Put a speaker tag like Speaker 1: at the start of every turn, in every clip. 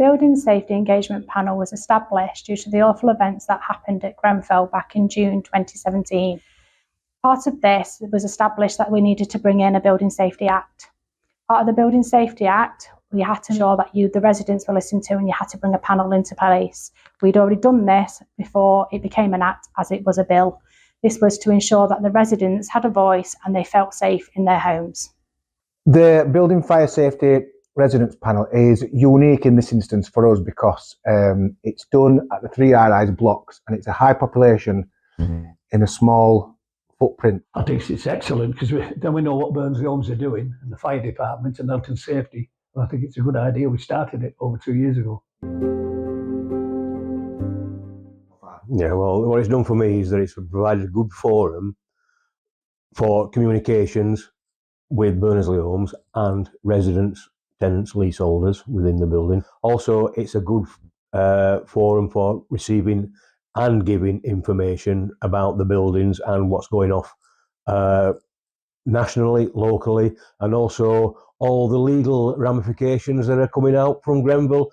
Speaker 1: Building Safety Engagement Panel was established due to the awful events that happened at Grenfell back in June 2017. Part of this was established that we needed to bring in a Building Safety Act. Part of the Building Safety Act, we had to ensure that the residents were listened to, and you had to bring a panel into place. We'd already done this before it became an act, as it was a bill. This was to ensure that the residents had a voice and they felt safe in their homes.
Speaker 2: The Building Fire Safety Residents Panel is unique in this instance for us because it's done at the 3 high-rise blocks, and it's a high population in a small footprint.
Speaker 3: I think it's excellent because then we know what Burnsley Homes are doing, and the fire department and health and safety. I think it's a good idea. We started it over 2 years ago.
Speaker 4: Yeah, well, what it's done for me is that it's provided a good forum for communications with Burnsley Homes and residents, tenants, leaseholders within the building. Also, it's a good forum for receiving and giving information about the buildings and what's going off nationally, locally, and also all the legal ramifications that are coming out from Grenfell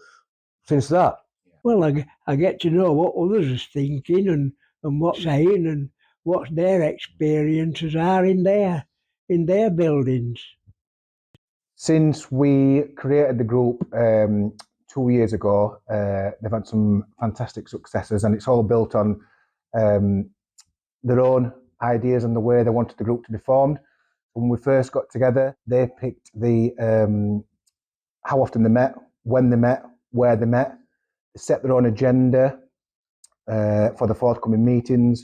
Speaker 4: since that.
Speaker 5: Well, I get to know what others are thinking and what's saying and what their experiences are in their buildings.
Speaker 2: Since we created the group 2 years ago, they've had some fantastic successes, and it's all built on their own ideas and the way they wanted the group to be formed. When we first got together, they picked the how often they met, when they met, where they met. They set their own agenda for the forthcoming meetings,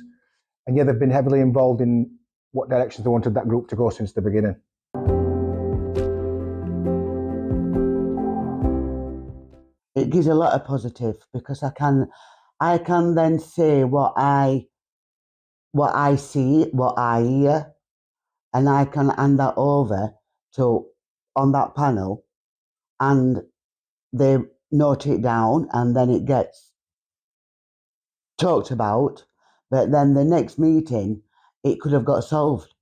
Speaker 2: and yeah, they've been heavily involved in what directions they wanted that group to go since the beginning.
Speaker 6: It gives a lot of positive because I can then say what I see, what I hear, and I can hand that over to on that panel, and they note it down, and then it gets talked about. But then the next meeting, it could have got solved,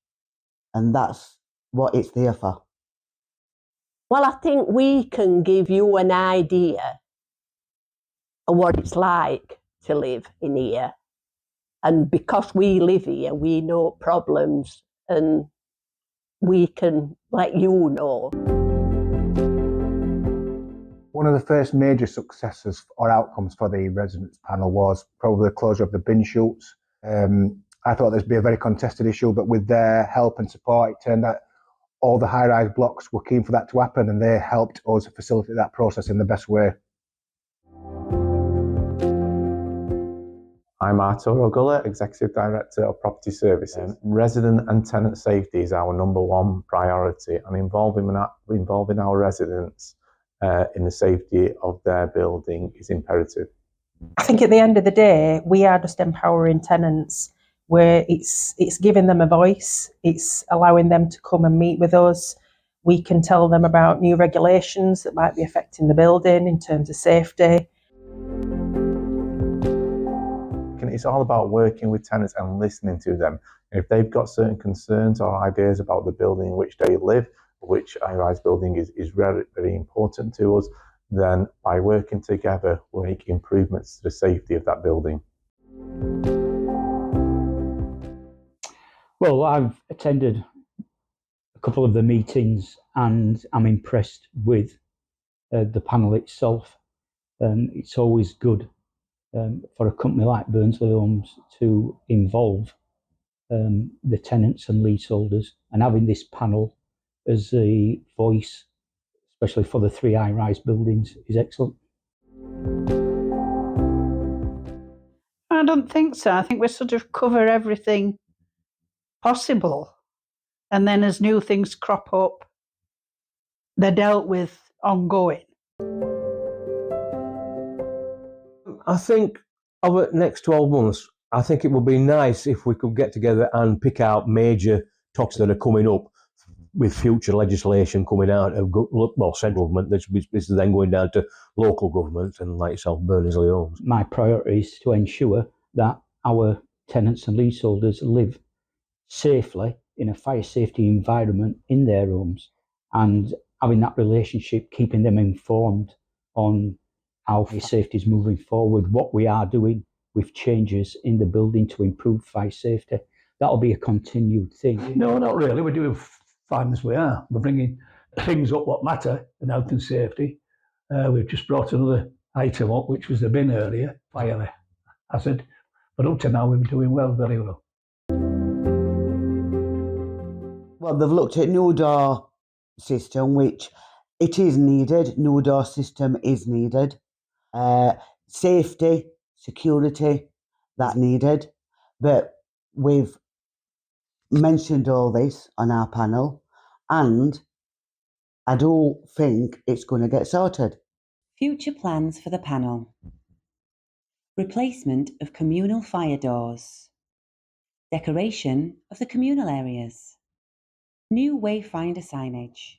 Speaker 6: and that's what it's there for.
Speaker 7: Well, I think we can give you an idea of what it's like to live in here. And because we live here, we know problems, and we can let you know.
Speaker 2: One of the first major successes or outcomes for the residents panel was probably the closure of the bin chutes. I thought this would be a very contested issue, but with their help and support, it turned out all the high-rise blocks were keen for that to happen, and they helped us facilitate that process in the best way.
Speaker 8: I'm Arturo Gulla, Executive Director of Property Services. Resident and tenant safety is our #1 priority, and involving our residents in the safety of their building is imperative.
Speaker 9: I think at the end of the day, we are just empowering tenants, where it's giving them a voice, it's allowing them to come and meet with us. We can tell them about new regulations that might be affecting the building in terms of safety.
Speaker 8: It's all about working with tenants and listening to them. If they've got certain concerns or ideas about the building in which they live, which high-rise building is very, very important to us, then by working together, we'll make improvements to the safety of that building.
Speaker 10: Well, I've attended a couple of the meetings, and I'm impressed with the panel itself. It's always good for a company like Burnsley Homes to involve the tenants and leaseholders, and having this panel as a voice, especially for the 3 high-rise buildings, is excellent.
Speaker 11: I don't think so. I think we sort of cover everything possible, and then as new things crop up, they're dealt with ongoing.
Speaker 4: I think over the next 12 months, I think it would be nice if we could get together and pick out major topics that are coming up with future legislation coming out of central government. This is then going down to local government and like yourself, Burnsley Homes.
Speaker 10: My priority is to ensure that our tenants and leaseholders live safely in a fire safety environment in their homes, and having that relationship, keeping them informed on how fire safety is moving forward, what we are doing with changes in the building to improve fire safety. That'll be a continued thing.
Speaker 3: No, not really. We're doing fine as we are. We're bringing things up what matter in health and safety. We've just brought another item up, which was the bin earlier, fire hazard. But up to now, we've been doing well, very well.
Speaker 6: Well, they've looked at new door system, which it is needed. New door system is needed. Safety, security, that needed. But we've mentioned all this on our panel, and I do think it's going to get sorted.
Speaker 12: Future plans for the panel. Replacement of communal fire doors. Decoration of the communal areas. New wayfinder signage.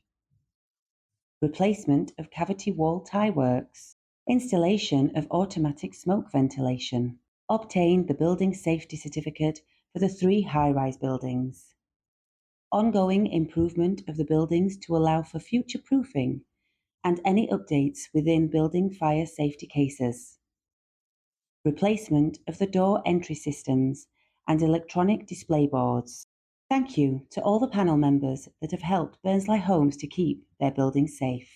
Speaker 12: Replacement of cavity wall tie works. Installation of automatic smoke ventilation. Obtain the building safety certificate for the 3 high-rise buildings. Ongoing improvement of the buildings to allow for future proofing and any updates within building fire safety cases. Replacement of the door entry systems and electronic display boards. Thank you to all the panel members that have helped Burnsley Homes to keep their buildings safe.